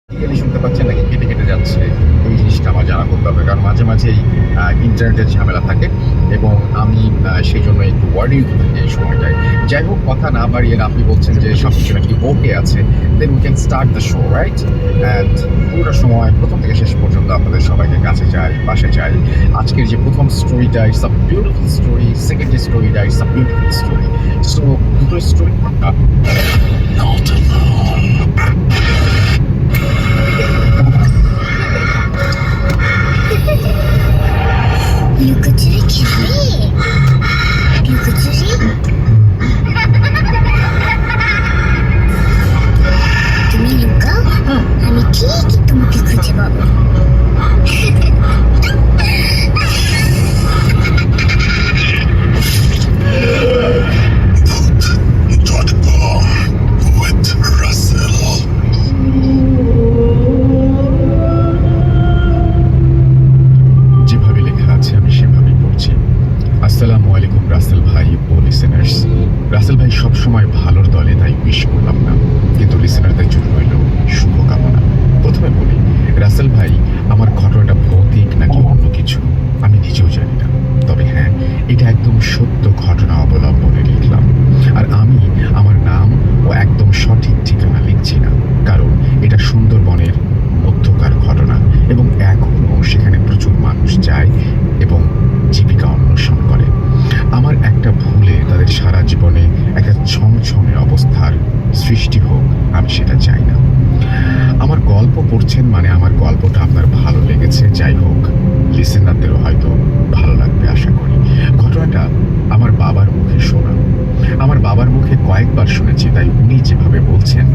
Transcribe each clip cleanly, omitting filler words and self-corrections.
Clearly শুনতে পাচ্ছেন নাকি কেটে কেটে যাচ্ছে, এই জিনিসটা আমার জানা খুব দরকার। কারণ মাঝে মাঝেই ইন্টারনেটের ঝামেলা থাকে এবং আমি সেই জন্য একটু ওয়ার্রিড থাকি এই সময়টায়। যাই হোক, কথা না বাড়িয়ে আপনি বলছেন যে সব কিছু নাকি ওকে আছে, then we can start the show, right? And পুরো সময় প্রথম থেকে শেষ পর্যন্ত আপনাদের সবাইকে কাছে চাই, পাশে চাই। আজকের যে প্রথম স্টোরিটা, it's a beautiful story. Second যে স্টোরিটা, it's a beautiful story. So দুটো স্টোরি লুকোচুরি খেলবে? লুকোচুরি? তুমি লুকাও, আমি ঠিকই তোমাকে খুঁজে পাবো। with Russell. যেভাবে লেখা আছে আমি সেভাবেই পড়ছি। আসসালামু আলাইকুম রাসেল ভাই ও লিসেনার্স। রাসেল ভাই সবসময় ভালোর দলে, তাই উইশ করলাম না, কিন্তু লিসেনারদের জন্য রইল শুভকামনা। প্রথমে বলি, রাসেল ভাই, আমার ঘটনাটা ভৌতিক নাকি অন্য কিছু আমি নিজেও জানি না, তবে হ্যাঁ, এটা একদম সত্য ঘটনা অবলম্বনে লিখলাম। আর আমি আমার নাম ও একদম সঠিক ঠিকানা লিখছি না, কারণ এটা সুন্দরবনের মধ্যকার ঘটনা এবং এখনও সেখানে প্রচুর মানুষ যায় এবং জীবিকা অন্বেষণ করে। আমার একটা ভুলে তাদের সারা জীবনে একটা ছমছমে অবস্থার সৃষ্টি হোক, আমি সেটা চাই না। আমার গল্প পড়ছেন মানে আমার গল্পটা আপনার ভালো লেগেছে। যাই হোক, লিসেনারদেরও হয়তো ভালো লাগবে আশা করি। ঘটনাটা আমার বাবার মুখে শোনা। আমার বাবার মুখে কয়েকবার শুনেছি, তাই উনি যেভাবে বলছেন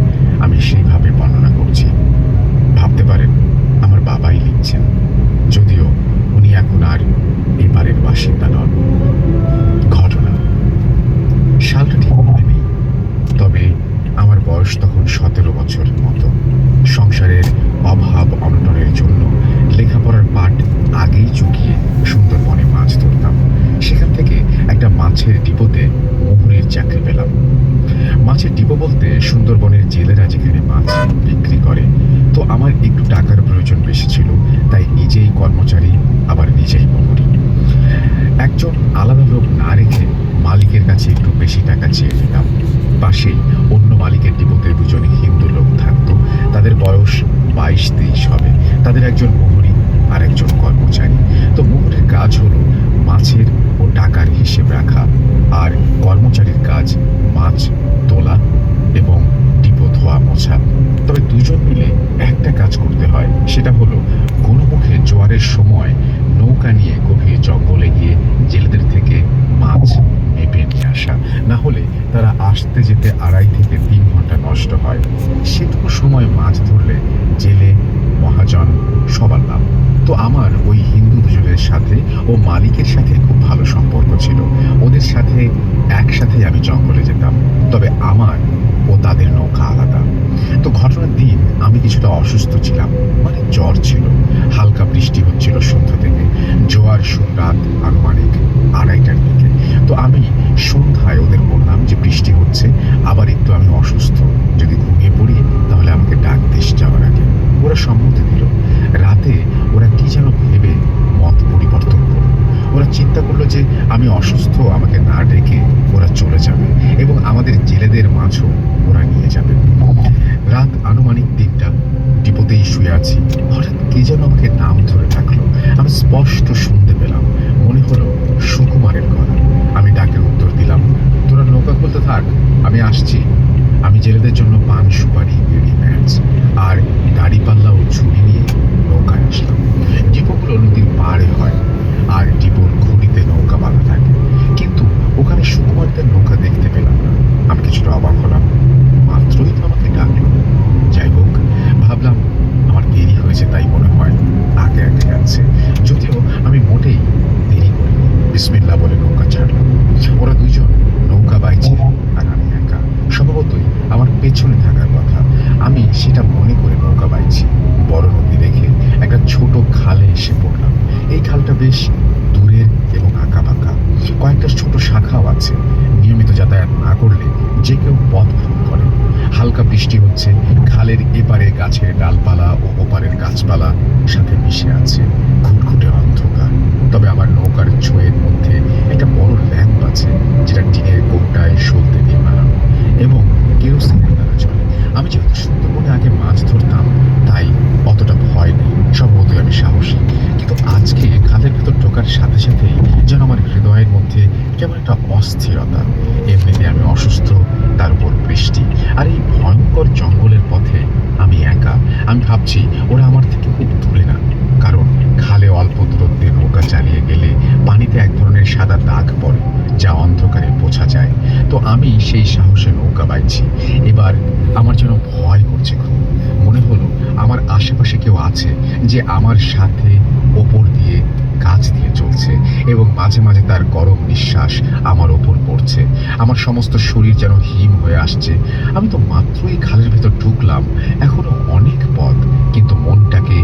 আমি সেইভাবে বর্ণনা করছি। ভাবতে পারেন আমার বাবাই লিখছেন, যদিও উনি এখন আর এবারের বাসিন্দা নন। ঘটনা সালটা ঠিক মনে নেই, তবে আমার বয়স তখন 17 বছরের মতো। সংসারের অভাব অনটনের জন্য লেখাপড়ার পাঠ আগেই চুকিয়ে সুন্দরবনে মাছ ধরতাম। সেখান থেকে একটা মাছের ডিপোতে মোহরের চাকরি পেলাম। মাছের ডিপো বলতে সুন্দরবনের জেলেরা যেখানে মাছ বিক্রি করে। তো আমার একটু টাকার প্রয়োজন বেশি ছিল, তাই নিজেই কর্মচারী, আবার নিজেই মোহরি। একজন আলাদা লোক না রেখে মালিকের কাছে একটু বেশি টাকা চেয়ে নিতাম। পাশেই অন্য মালিকের ডিপোতে দুজন হিন্দু লোক থাকতো। তাদের বয়স 22-23 হবে। তাদের একজন মোহরি আর একজন কর্মচারী। তো মোহরির কাজ হলো মাছের ও টাকার হিসেব রাখা, আর কর্মচারীর কাজ মাছ তোলা এবং ডিপো ধোয়া মোছা। তবে দুজন মিলে একটা কাজ করতে হয়, সেটা হলো কোনো মুখে জোয়ারের সময় নৌকা নিয়ে গভীর জঙ্গলে গিয়ে জেলেদের থেকে মাছ মেপে নিয়ে আসা। না হলে তারা আসতে যেতে 2.5 থেকে 3 ঘন্টা নষ্ট হয়। সেটুকু সময় মাছ ধরলে জেলে মহাজন সবার লাভ। তো আমার ওই হিন্দু দুজনের সাথে ও মালিকের সাথে খুব ভালো সম্পর্ক ছিল। ওদের সাথে একসাথে আমি জঙ্গলে যেতাম, তবে আমার ও তাদের নৌকা আলাদা। তো ঘটনার দিন আমি কিছুটা অসুস্থ ছিলাম, মানে জ্বর ছিল। হালকা বৃষ্টি হচ্ছিল সন্ধ্যা থেকে। জোয়ার শুরু রাত আনুমানিক 2:30টার দিকে। তো আমি সন্ধ্যায় ওদের বললাম যে বৃষ্টি হচ্ছে, আবার একটু আমি অসুস্থ, যদি ঘুমিয়ে পড়ি তাহলে আমাকে ডাক দিস যাওয়ার আগে। ওরা সম্মতি দিল। রাতে ওরা কি যেন ভেবে মত পরিবর্তন করল। ওরা চিন্তা করলো যে আমি অসুস্থ, আমাকে না ডেকে ওরা চলে যাবে এবং আমাদের জেলেদের মাছও ওরা নিয়ে যাবে। রাত আনুমানিক 3টা, ডিপোতেই শুয়ে আছি। হঠাৎ কে যেন আমাকে নাম ধরে ডাকলো। আমি স্পষ্ট শুনতে পেলাম, মনে হলো সুকুমারের গলা। আমি ডাকের উত্তর দিলাম, তোরা নৌকা খুলতে থাক, আমি আসছি। আমি জেলেদের জন্য পান সুপারি বিড়ি ম্যাচ আর দাড়িপাল্লা ও ছুরি নিয়ে নৌকায় আসলাম। ডিপোগুলো নদীর পাড়ে হয় আর ডিপোর খুঁড়িতে নৌকা বাঁধা থাকে, কিন্তু ওখানে সুকুমারদের নৌকা দেখতে পেলাম না। আমি কিছুটা অবাক হলাম, মাত্রই তো আমাকে ডাকলো। যাই হোক, ভাবলাম আমার দেরি হয়েছে, তাই মনে হয় আগে আগে যাচ্ছে। যদিও আমি মোটেই দেরি করিনি। বিসমিল্লাহ বলে নৌকা ছাড়লাম। ওরা দুইজন নৌকা বাইছে আর আমি একা। স্বভাবতই আমার পেছনে থাকার কথা, আমি সেটা মনে করে নৌকা বাইছি। বড় নদী দেখে একটা ছোট খালে এসে পড়লাম। এই খালটা বেশ দূরের এবং আঁকা বাঁকা, কয়েকটা ছোট শাখাও আছে। নিয়মিত যাতায়াত না করলে যে কেউ পথ ভুল করে। হালকা বৃষ্টি হচ্ছে, খালের এপারে গাছের ডালপালা থাকার সাথে সাথেই যেন আমার হৃদয়ের মধ্যে কেমন একটা অস্থিরতা। এমনিতে আমি অসুস্থ, তার উপর বৃষ্টি, আর এই ভয়ঙ্কর জঙ্গলের পথে আমি একা। আমি ভাবছি ওরা আমার থেকে খুব দূরে না, কারণ খালে অল্প দূরত্বে নৌকা চালিয়ে গেলে পানিতে এক ধরনের সাদা দাগ পড়ে, যা অন্ধকারে বোঝা যায়। তো আমি সেই সাহসে নৌকা বাইছি। এবার আমার যেন ভয় করছে খুব। মনে হলো আমার আশেপাশে কেউ আছে, যে আমার সাথে ওপর দিয়ে কাছ দিয়ে চলছে, এবং মাঝে মাঝে তার গরম নিঃশ্বাস আমার ওপর পড়ছে। আমার সমস্ত শরীর যেন হিম হয়ে আসছে। আমি তো মাত্রই খালের ভেতর ঢুকলাম, এখনো অনেক পথ, কিন্তু মনটাকে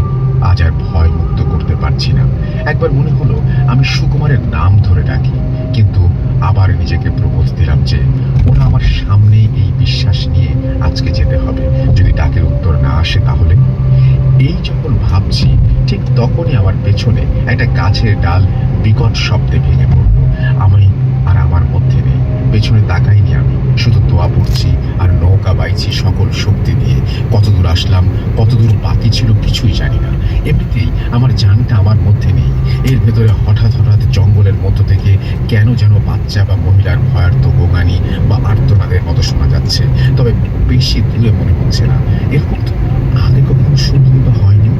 আজ আর ভয় মুক্ত করতে পারছি না। একবার মনে হলো আমি সুকুমারের নাম ধরে ডাকি, কিন্তু আবার নিজেকে প্রবোধ দিলাম যে ওরা আমার সামনে, এই বিশ্বাস নিয়ে আজকে যেতে হবে। যদি ডাকের উত্তর না আসে তাহলে। এই যখন ভাবছি, ঠিক তখনই আমার পেছনে একটা গাছের ডাল বিকট শব্দে ভেঙে পড়ল। আমি আর আমার মধ্যে নেই। পেছনে তাকাইনি আমি, শুধু দোয়া পড়ছি আর নৌকা বাইছি সকল শক্তি দিয়ে। কতদূর আসলাম, কতদূর বাকি ছিল কিছুই জানি না। এমনিতেই আমার জানটা আমার মধ্যে নেই। এর ভেতরে হঠাৎ হঠাৎ জঙ্গলের মধ্য থেকে কেন যেন বাচ্চা বা মহিলার ভয়ার্ত গোঙানি বা আর্তনাদের মতো শোনা যাচ্ছে, তবে বেশি দূরে মনে হচ্ছে না। এরকম তো আগে কখনো শুনিনি বা হয়নি।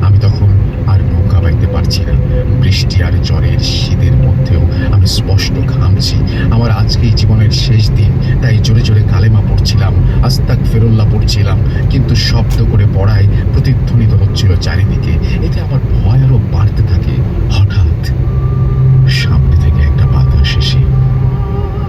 আমি তখন আর নৌকা বাইতে পারছি না। বৃষ্টি আর জ্বরের শীতের মধ্যেও আমি স্পষ্ট ঘামছি। আমার আজকেই জীবনের শেষ দিন, তাই জোরে জোরে কালেমা পড়ছিলাম, আস্তাগফিরুল্লাহ পড়ছিলাম, কিন্তু শব্দ করে পড়ায় প্রতিধ্বনিত হচ্ছিল চারিদিকে। এতে আমার ভয় আরো বাড়তে থাকে। হঠাৎ সামনে থেকে একটা বাতাস এসে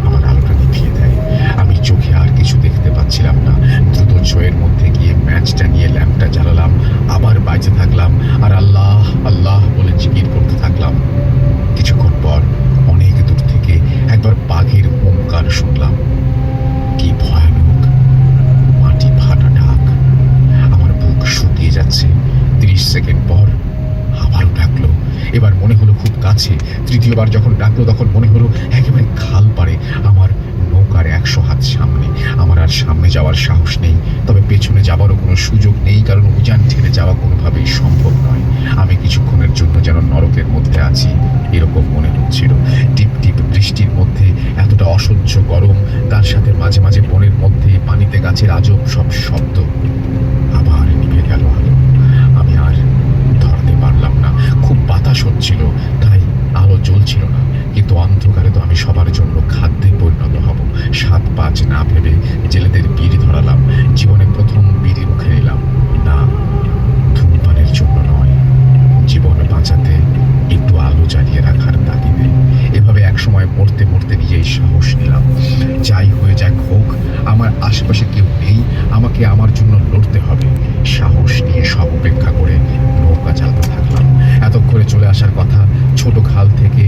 আমার আলোটা নিভিয়ে দেয়। আমি চোখে আর কিছু দেখতে পাচ্ছিলাম না। দ্রুত চোয়ের মধ্যে গিয়ে ম্যাচটা নিয়ে ল্যাম্পটা জ্বালালাম, আবার বাইতে থাকলাম আর আল্লাহ আল্লাহ বলে জিকির করতে থাকলাম। কিছুক্ষণ পর অনেক দূর থেকে একবার বাঘের হুঙ্কার শুনলাম। কি ভয়ানক মাটি ফাটা ডাক! আমার বুক শুকিয়ে যাচ্ছে। 30 সেকেন্ড পর আবারও ডাকলো। এবার মনে হলো খুব কাছে। তৃতীয়বার যখন ডাকলো তখন মনে হলো একেবারে খাল পাড়ে, আমার নৌকার 100 হাত সামনে। আমার আর সামনে যাওয়ার সাহস নেই, তবে পেছনে যাবারও কোনো সুযোগ নেই, কারণ উজান ঠেলে যাওয়া কোনোভাবেই সম্ভব নয়। আমি কিছুক্ষণের জন্য যেন নরকের মধ্যে আছি, এরকম মনে হচ্ছিল। টিপ টিপ বৃষ্টির মধ্যে এতটা অসহ্য গরম, তার সাথে মাঝে মাঝে বনের মধ্যে পানিতে গাছের আজব সব শব্দ। আবার নিভে গেল আলো। আমি আর ধরাতে পারলাম না। খুব বাতাস হচ্ছিল, তাই আলো জ্বলছিল না, কিন্তু অন্ধকারে তো আমি সবার জন্য খাদ্যে পরিণত হব। 7-5 না ভেবে জেলেদের বিড়ি ধরালাম। জীবনে প্রথম বিড়ি মুখে নিলাম। না, ধূমপানের জন্য নয়, জীবন বাঁচাতে একটু আলো জ্বালিয়ে রাখার তাগিদে। এভাবে একসময় মরতে মরতে নিজেই সাহস নিলাম। যাই হয়ে যাক হোক, আমার আশেপাশে কেউ নেই, আমাকে আমার জন্য লড়তে হবে। সাহস নিয়ে সব উপেক্ষা করে নৌকা চালাতে থাকলাম। এতক্ষণে চলে আসার কথা ছোট খাল থেকে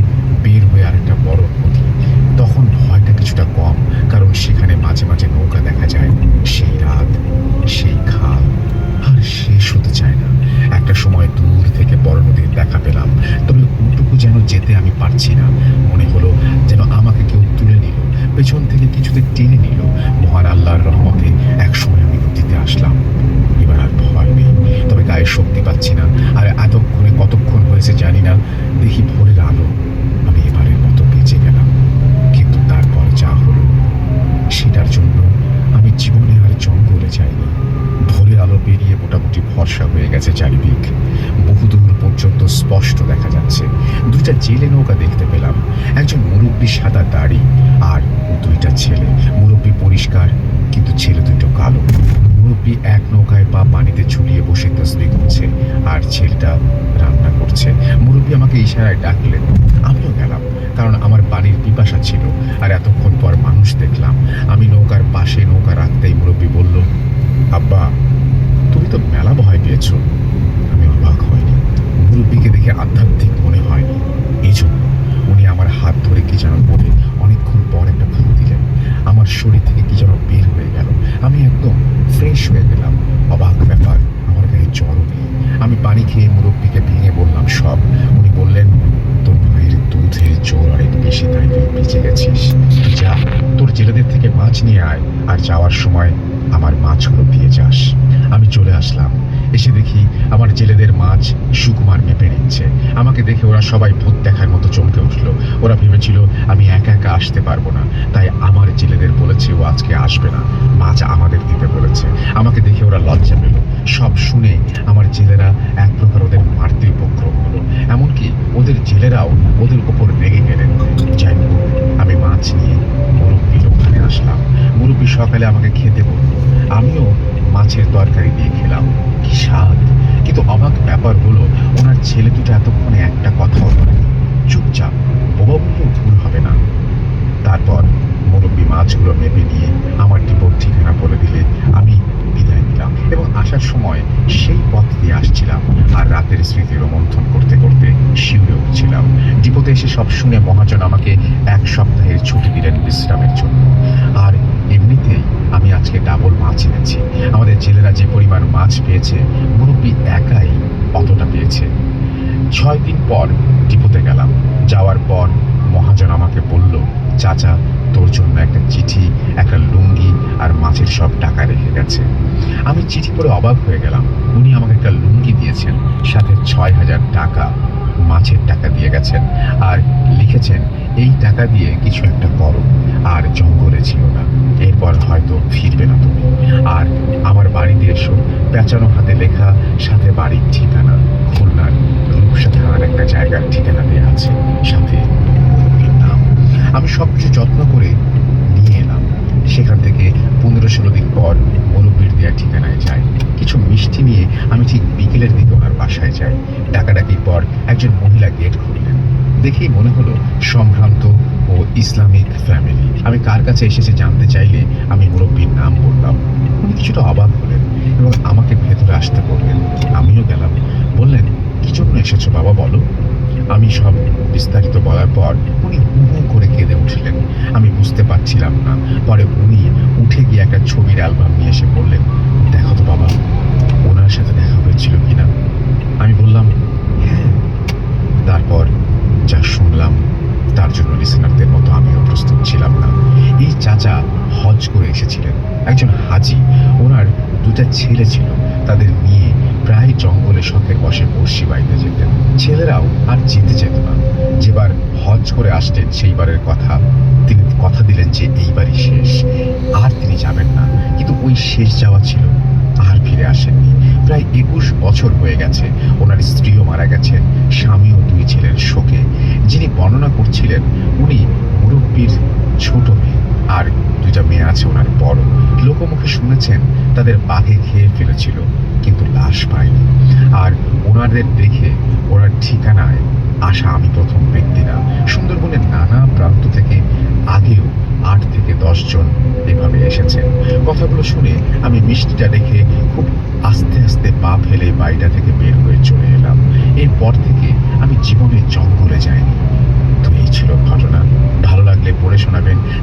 বের হয়ে আরেকটা বড় নদী। তখন ভয়টা কিছুটা কম, কারণ সেখানে মাঝে মাঝে নৌকা দেখা যায়। সেই রাত, সেই খাল আর শেষ হতে চায় না। একটা সময় দূর থেকে বড় নদীর দেখা পেলাম, তবে ওটুকু যেন যেতে আমি পারছি না। মনে হলো যেন আমাকে কেউ তুলে নিল, পেছন থেকে কিছুতে টেনে নিল। মহান আল্লাহর রহমতে একসময় আমি নদীতে আসলাম। এবার আর ভয় নেই, তবে গায়ে শক্তি পাচ্ছি না। আর এতক্ষণে কতক্ষণ হয়েছে জানি না। দেখি ভোরের আলো। আমি এবারের মতো বেঁচে গেলাম, কিন্তু তারপর যা হলো সেটার জন্য আমি জীবনে আর জঙ্গলে যাইনি। ভোরের আলো পেরিয়ে মোটামুটি ভরসা হয়ে গেছে চারিদিক। বহুদূর পর্যন্ত স্পষ্ট দেখা যাচ্ছে। 2টা জেলে নৌকা দেখতে পেলাম। একজন মুরব্বী সাদা দাড়ি আর 2টা ছেলে। মুরব্বী পরিষ্কার, কিন্তু ছেলে দুটো কালো। মুরব্বী এক নৌকায় পা পানিতে ঝুলিয়ে বসে তসবিহ করছে, আর ছেলেটা রান্না করছে। মুরব্বী আমাকে ইশারায় ডাকলেন, আমিও গেলাম, কারণ আমার পানির পিপাসা ছিল। আর এতক্ষণ পর মানুষ দেখলাম। আমি নৌকার পাশে নৌকা রাখতেই মুরব্বী বলল, আব্বা, তুমি তো মেলা ভয় পেয়েছো। আমি অবাক হয়নি। মুরব্বীকে দেখে আধ্যাত্মিক মনে হয়নি, এই জন্য উনি আমার হাত ধরে কি যেন বলে অনেকক্ষণ পর একটা ফু দিলেন। আমার শরীর থেকে কি যেন বের হয়ে গেল। আমি একদম ফ্রেশ হয়ে গেলাম। অবাক ব্যাপার, আমার গায়ে জ্বরও নেই। আমি পানি খেয়ে মুরব্বীকে ভেঙে বললাম সব। উনি বললেন, তোর মায়ের দুধের জোর অনেক বেশি, তাই তুই বেঁচে গেছিস। যা, তোর জেলেদের থেকে মাছ নিয়ে আয়, আর যাওয়ার সময় আমার মাছগুলো দিয়ে যাস। আমি চলে আসলাম। এসে দেখি আমার জেলেদের মাছ সুকুমার মেপে নিচ্ছে। আমাকে দেখে ওরা সবাই ভূত দেখার মতো চমকে উঠলো। ওরা ভেবেছিল আমি একা একা আসতে পারবো না, তাই আমার জেলেদের বলেছে ও আজকে আসবে না, মাছ আমাদের দিতে বলেছে। আমাকে দেখে ওরা লজ্জা পেল। সব শুনে আমার জেলেরা এক প্রকার ওদের মারতে উপক্রম হলো। এমনকি ওদের জেলেরাও ওদের উপর রেগে গেলেন। যাই হোক, আমি মাছ নিয়ে মুরব্বীর ওখানে আসলাম। মুরব্বী সকালে আমাকে খেতে বলল। আমিও মাছের তরকারি দিয়ে খেলাম। কি স্বাদ! কিন্তু অবাক ব্যাপার হলো, ওনার ছেলে দুটো এতক্ষণে একটা কথাও বলেনি। চুপচাপ। বোবা বললেও ভুল হবে না। তারপর মুরব্বী মাছগুলো মেপে নিয়ে আমার ডিপোর ঠিকানা বলে দিলে আমি বিদায় নিলাম এবং আসার সময় সেই পথ দিয়ে আসছিলাম আর রাতের স্মৃতি রোমন্থন করতে করতে শিউরে উঠছিলাম। ডিপোতে এসে সব শুনে মহাজন আমাকে 1 সপ্তাহের ছুটি দিলেন বিশ্রামের জন্য। আর এমনিতেই আমি আজকে ডাবল মাছ এনেছি। আমাদের জেলেরা যে পরিমাণ মাছ পেয়েছে, মুরব্বী একাই অতটা পেয়েছে। 6 দিন পর ডিপোতে গেলাম। যাওয়ার পর মহাজন আমাকে বলল, চাচা, তোর জন্য একটা চিঠি, একটা লুঙ্গি আর মাছের সব টাকা রেখে গেছে। আমি চিঠি পড়ে অবাক হয়ে গেলাম। উনি আমাকে একটা লুঙ্গি দিয়েছেন, সাথে 6,000 টাকা মাছের টাকা দিয়ে গেছেন আর লিখেছেন, এই টাকা দিয়ে কিছু একটা করো, আর জঙ্গলে ছিল না, এরপর হয়তো ফিরবে না তুমি। আর আমার বাড়িতে এসো, পেঁচানো হাতে লেখা, সাথে বাড়ির ঠিকানা, খুলনার রূপসা থানার একটা জায়গার ঠিকানা দেওয়া আছে, সাথে মুরব্বীর নাম। আমি সবকিছু যত্ন করে নিয়ে এলাম। সেখান থেকে 15-16 দিন পর মুরব্বীর দেওয়া ঠিকানায় যাই। কিছু মিষ্টি নিয়ে আমি ঠিক বিকেলের দিকে ওনার বাসায় যাই। ডাকাডাকির পর একজন মহিলা গেট খুললেন। দেখেই মনে হলো সম্ভ্রান্ত ও ইসলামিক ফ্যামিলি। আমি কার কাছে এসেছে জানতে চাইলে আমি মুরব্বীর নাম বললাম। উনি কিছুটা অবাক হলেন এবং আমাকে ভেতরে আসতে বললেন। আমিও গেলাম। বললেন, কি জন্য এসেছো বাবা, বলো। আমি সব বিস্তারিত বলার পর উনি হু হু করে কেঁদে উঠলেন। আমি বুঝতে পারছিলাম না। পরে উনি উঠে গিয়ে একটা ছবির অ্যালবাম নিয়ে এসে বললেন, দেখো তো বাবা, ওনার সাথে দেখা হয়েছিল কিনা। আমি বললাম, হ্যাঁ। তারপর যা শুনলাম তার জন্য লিসেনারদের মতো আমিও প্রস্তুত ছিলাম না। এই চাচা হজ করে এসেছিলেন, একজন হাজি। ওনার 2টা ছেলে ছিল। তাদের নিয়ে প্রায় জঙ্গলে শখের বসে বড়শি বাইতে যেতেন। ছেলেরাও আর যেতে যেত না। যেবার হজ করে আসতেন সেইবারের কথা তিনি কথা দিলেন যে এইবারই শেষ, আর তিনি যাবেন না। কিন্তু ওই শেষ যাওয়া ছিল, আর ফিরে আসেননি। প্রায় 21 বছর হয়ে গেছে। ওনার স্ত্রীও মারা গেছেন, স্বামীও 2 ছেলের শোকে। যিনি বর্ণনা করছিলেন উনি মুরব্বীর ছোট মেয়ে, আর 2টা মেয়ে আছে ওনার বড়। লোকমুখে শুনেছেন তাদের বাঘে খেয়ে ফেলেছিল, কিন্তু লাশ পায়নি। আর ওনাদের দেখে ওনার ঠিকানায় আসা আমি প্রথম ব্যক্তি না। সুন্দরবনের নানা প্রান্ত থেকে আগেও 8 থেকে 10 জন এভাবে এসেছেন। কথাগুলো শুনে আমি মিষ্টিটা রেখে খুব আস্তে আস্তে পা ফেলে বাড়িটা থেকে বের হয়ে চলে এলাম। এরপর থেকে আমি জীবনে জঙ্গলে যাইনি। তো এই ছিল ঘটনা। ভালো লাগলে পড়ে শোনাবেন।